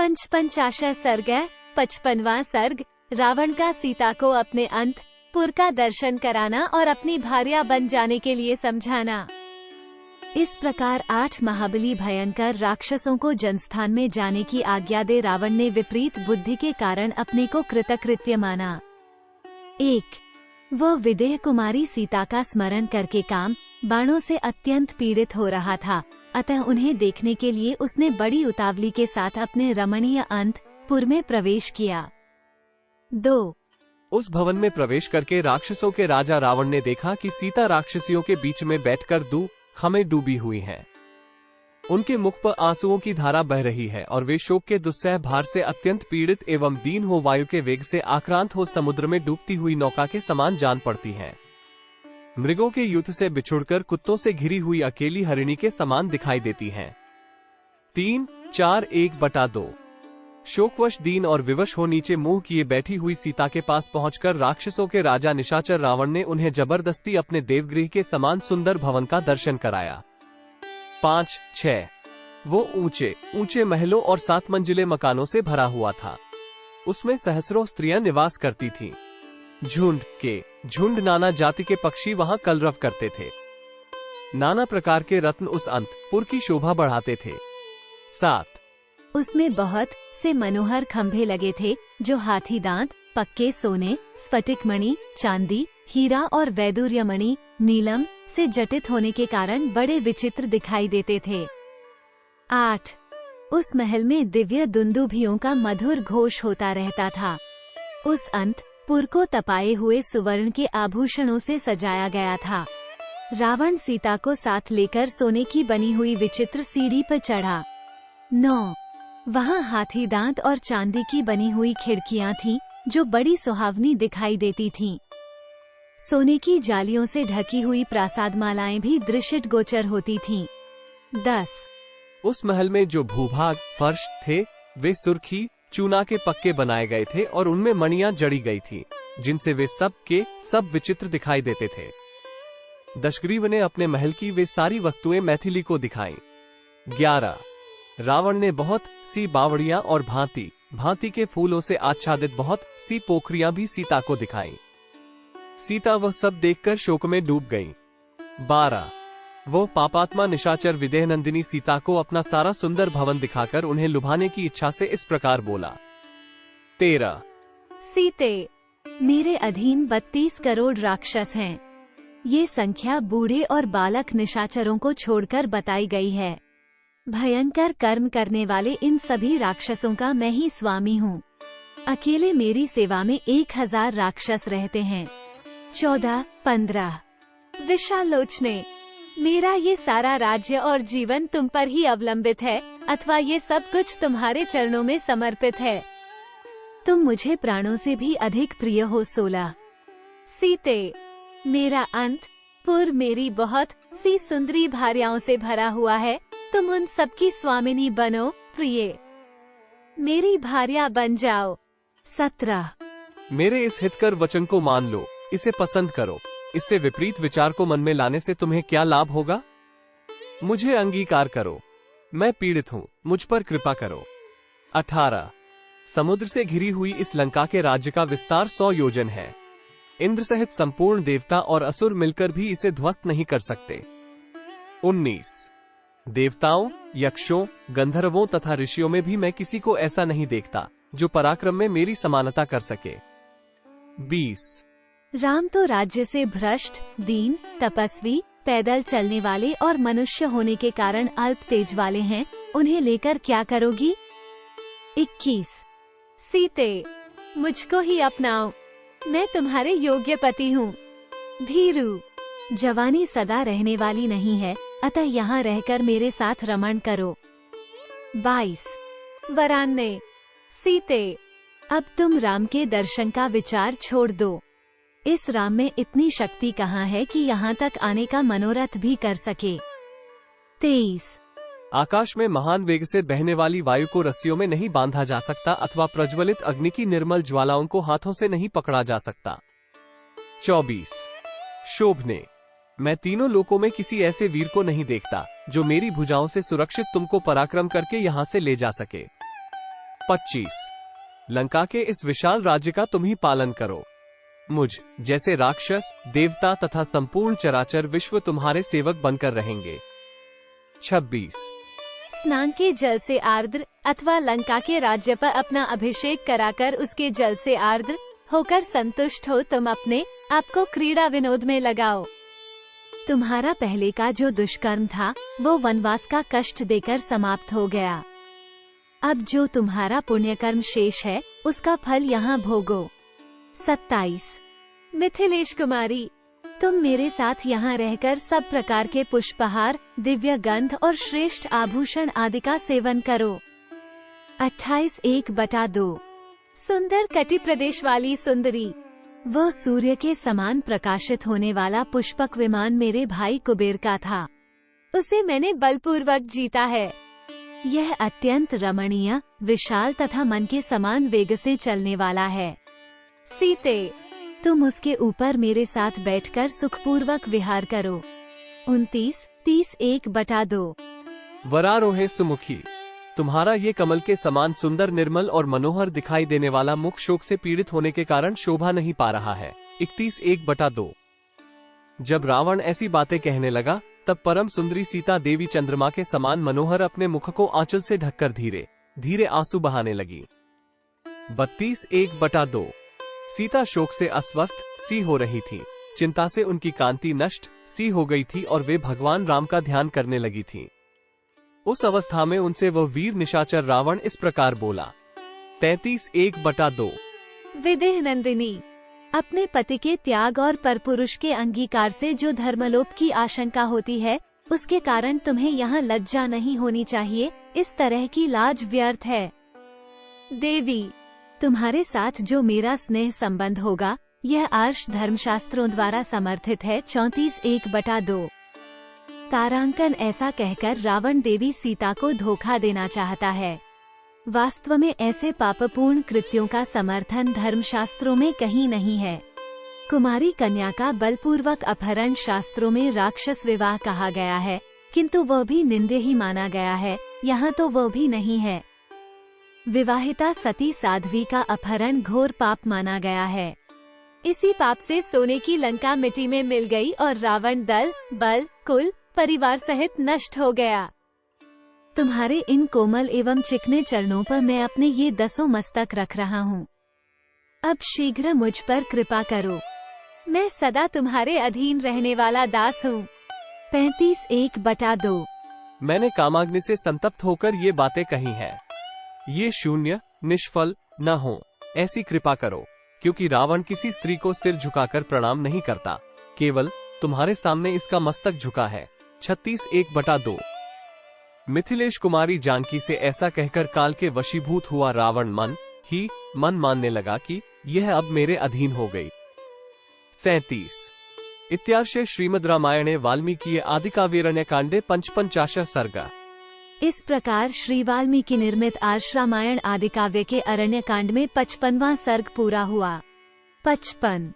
पंचाशा सर्ग 55वां सर्ग। रावण का सीता को अपने अंतपुर का दर्शन कराना और अपनी भार्या बन जाने के लिए समझाना। इस प्रकार 8 महाबली भयंकर राक्षसों को जनस्थान में जाने की आज्ञा दे रावण ने विपरीत बुद्धि के कारण अपने को कृतकृत्य माना। 1. वह विदेह कुमारी सीता का स्मरण करके काम बाणों से अत्यंत पीड़ित हो रहा था, अतः उन्हें देखने के लिए उसने बड़ी उतावली के साथ अपने रमणीय अंतपुर में प्रवेश किया। 2. उस भवन में प्रवेश करके राक्षसों के राजा रावण ने देखा कि सीता राक्षसियों के बीच में बैठकर दुख में डूबी हुई हैं। उनके मुख पर आंसुओं की धारा बह रही है और वे शोक के दुस्सह भार से अत्यंत पीड़ित एवं दीन हो वायु के वेग से आक्रांत हो समुद्र में डूबती हुई नौका के समान जान पड़ती हैं। मृगों के युद्ध से बिछुड़कर कुत्तों से घिरी हुई अकेली हरिणी के समान दिखाई देती हैं। 3, 4, 1/2 शोकवश दीन और विवश हो नीचे मुंह किए बैठी हुई सीता के पास पहुंचकर राक्षसों के राजा निशाचर रावण ने उन्हें जबरदस्ती अपने देवगृह के समान सुंदर भवन का दर्शन कराया। 5, 6 वो ऊंचे ऊंचे महलों और 7 मंजिले मकानों से भरा हुआ था। उसमें सहस्रों स्त्रियां निवास करती थीं। झुंड नाना जाति के पक्षी वहां कलरव करते थे। नाना प्रकार के रत्न उस अंतपुर की शोभा बढ़ाते थे। 7 उसमें बहुत से मनोहर खंभे लगे थे जो हाथी दांत, पक्के सोने, स्फटिक मणि, चांदी, हीरा और वैदुर्य मणि, नीलम से जटित होने के कारण बड़े विचित्र दिखाई देते थे। 8 उस महल में दिव्य दुंदुभियों का मधुर घोष होता रहता था। उस अंतपुर को तपाए हुए सुवर्ण के आभूषणों से सजाया गया था। रावण सीता को साथ लेकर सोने की बनी हुई विचित्र सीढ़ी पर चढ़ा। 9 वहाँ हाथी दांत और चांदी की बनी हुई खिड़कियां थीं, जो बड़ी सुहावनी दिखाई देती थीं। सोने की जालियों से ढकी हुई प्रासादमालाएं भी दृष्टिगोचर होती थीं। 10 उस महल में जो भूभाग फर्श थे वे सुर्खी चूना के पक्के बनाए गए थे और उनमें मणियां जड़ी गई थीं, जिनसे वे सब के सब विचित्र दिखाई देते थे। दशग्रीव ने अपने महल की वे सारी वस्तुएं मैथिली को दिखाईं। 11 रावण ने बहुत सी बावड़ियां और भांति भांति के फूलों से आच्छादित बहुत सी पोखरियां भी सीता को दिखाईं। सीता वह सब देखकर शोक में डूब गईं। 12 वो पापात्मा निशाचर विदेह नंदिनी सीता को अपना सारा सुंदर भवन दिखाकर उन्हें लुभाने की इच्छा से इस प्रकार बोला। 13 सीते, मेरे अधीन 32 करोड़ राक्षस हैं। ये संख्या बूढ़े और बालक निशाचरों को छोड़कर बताई गई है। भयंकर कर्म करने वाले इन सभी राक्षसों का मैं ही स्वामी हूँ। अकेले मेरी सेवा में 1000 राक्षस रहते हैं। 14, 15 विशालोचने, मेरा ये सारा राज्य और जीवन तुम पर ही अवलंबित है, अथवा ये सब कुछ तुम्हारे चरणों में समर्पित है। तुम मुझे प्राणों से भी अधिक प्रिय हो। 16 सीते, मेरा अंतपुर मेरी बहुत सी सुंदरी भार्याओं से भरा हुआ है। तुम उन सबकी स्वामिनी बनो प्रिय, मेरी भार्या बन जाओ। 17 मेरे इस हितकर वचन को मान लो, इसे पसंद करो। इससे विपरीत विचार को मन में लाने से तुम्हें क्या लाभ होगा? मुझे अंगीकार करो, मैं पीड़ित हूँ, मुझ पर कृपा करो। 18 समुद्र से घिरी हुई इस लंका के राज्य का विस्तार 100 योजन है। इंद्र सहित संपूर्ण देवता और असुर मिलकर भी इसे ध्वस्त नहीं कर सकते। 19 देवताओं, यक्षों, गंधर्वों तथा ऋषियों में भी मैं किसी को ऐसा नहीं देखता जो पराक्रम में मेरी समानता कर सके। 20 राम तो राज्य से भ्रष्ट, दीन, तपस्वी, पैदल चलने वाले और मनुष्य होने के कारण अल्प तेज वाले हैं। उन्हें लेकर क्या करोगी? 21 सीते, मुझको ही अपनाओ, मैं तुम्हारे योग्य पति हूँ। भीरु, जवानी सदा रहने वाली नहीं है, अतः यहाँ रहकर मेरे साथ रमण करो। 22 वरान्ने, सीते, अब तुम राम के दर्शन का विचार छोड़ दो। इस राम में इतनी शक्ति कहाँ है कि यहाँ तक आने का मनोरथ भी कर सके। 23 आकाश में महान वेग से बहने वाली वायु को रस्सियों में नहीं बांधा जा सकता अथवा प्रज्वलित अग्नि की निर्मल ज्वालाओं को हाथों से नहीं पकड़ा जा सकता। 24 शोभने, मैं तीनों लोकों में किसी ऐसे वीर को नहीं देखता जो मेरी भुजाओं से सुरक्षित तुमको पराक्रम करके यहाँ से ले जा सके। 25 लंका के इस विशाल राज्य का तुम ही पालन करो। मुझ जैसे राक्षस, देवता तथा संपूर्ण चराचर विश्व तुम्हारे सेवक बनकर रहेंगे। 26 स्नान के जल से आर्द्र अथवा लंका के राज्य पर अपना अभिषेक कराकर उसके जल से आर्द्र होकर संतुष्ट हो तुम अपने आपको क्रीड़ा विनोद में लगाओ। तुम्हारा पहले का जो दुष्कर्म था वो वनवास का कष्ट देकर समाप्त हो गया। अब जो तुम्हारा पुण्यकर्म शेष है उसका फल यहाँ भोगो। 27 मिथिलेश कुमारी, तुम मेरे साथ यहाँ रहकर सब प्रकार के पुष्पहार, दिव्य गंध और श्रेष्ठ आभूषण आदि का सेवन करो। 28 1/2 सुंदर कटि प्रदेश वाली सुंदरी, वह सूर्य के समान प्रकाशित होने वाला पुष्पक विमान मेरे भाई कुबेर का था। उसे मैंने बलपूर्वक जीता है। यह अत्यंत रमणीय, विशाल तथा मन के समान वेग से चलने वाला है। सीते, तुम उसके ऊपर मेरे साथ बैठकर सुखपूर्वक विहार करो। 29 30 1/2 वरारोहे सुमुखी, तुम्हारा ये कमल के समान सुंदर, निर्मल और मनोहर दिखाई देने वाला मुख शोक से पीड़ित होने के कारण शोभा नहीं पा रहा है। 31 1/2 जब रावण ऐसी बातें कहने लगा तब परम सुंदरी सीता देवी चंद्रमा के समान मनोहर अपने मुख को आंचल से ढककर धीरे धीरे आंसू बहाने लगी। 32 1/2 सीता शोक से अस्वस्थ सी हो रही थी। चिंता से उनकी कांति नष्ट सी हो गई थी और वे भगवान राम का ध्यान करने लगी थी। उस अवस्था में उनसे वह वीर निशाचर रावण इस प्रकार बोला। 33 1/2 विदेह नंदिनी, अपने पति के त्याग और परपुरुष के अंगीकार से जो धर्मलोप की आशंका होती है उसके कारण तुम्हें यहाँ लज्जा नहीं होनी चाहिए। इस तरह की लाज व्यर्थ है। देवी, तुम्हारे साथ जो मेरा स्नेह संबंध होगा यह आर्ष धर्मशास्त्रों द्वारा समर्थित है। 34 1/2 तारांकन, ऐसा कहकर रावण देवी सीता को धोखा देना चाहता है। वास्तव में ऐसे पापपूर्ण कृत्यों का समर्थन धर्मशास्त्रों में कहीं नहीं है। कुमारी कन्या का बलपूर्वक अपहरण शास्त्रों में राक्षस विवाह कहा गया है, किंतु वह भी निंद्य ही माना गया है। यहाँ तो वह भी नहीं है। विवाहिता सती साध्वी का अपहरण घोर पाप माना गया है। इसी पाप से सोने की लंका मिट्टी में मिल गई और रावण दल, बल, कुल, परिवार सहित नष्ट हो गया। तुम्हारे इन कोमल एवं चिकने चरणों पर मैं अपने ये 10 मस्तक रख रहा हूँ। अब शीघ्र मुझ पर कृपा करो। मैं सदा तुम्हारे अधीन रहने वाला दास हूँ। 35 1/2 मैंने कामाग्नि से संतप्त होकर ये बातें कही हैं। ये शून्य निष्फल न हो ऐसी कृपा करो, क्योंकि रावण किसी स्त्री को सिर झुकाकर प्रणाम नहीं करता, केवल तुम्हारे सामने इसका मस्तक झुका है। 36 1/2 मिथिलेश कुमारी जानकी से ऐसा कहकर काल के वशीभूत हुआ रावण मन ही मन मानने लगा कि यह अब मेरे अधीन हो गई। 37 इत्यार्षे श्रीमद् रामायणे वाल्मीकि आदिकाव्यरण्य कांडे 55 सर्ग। इस प्रकार श्री वाल्मीकि निर्मित आर्ष रामायण आदिकाव्य के अरण्य कांड में 55वां सर्ग पूरा हुआ। 55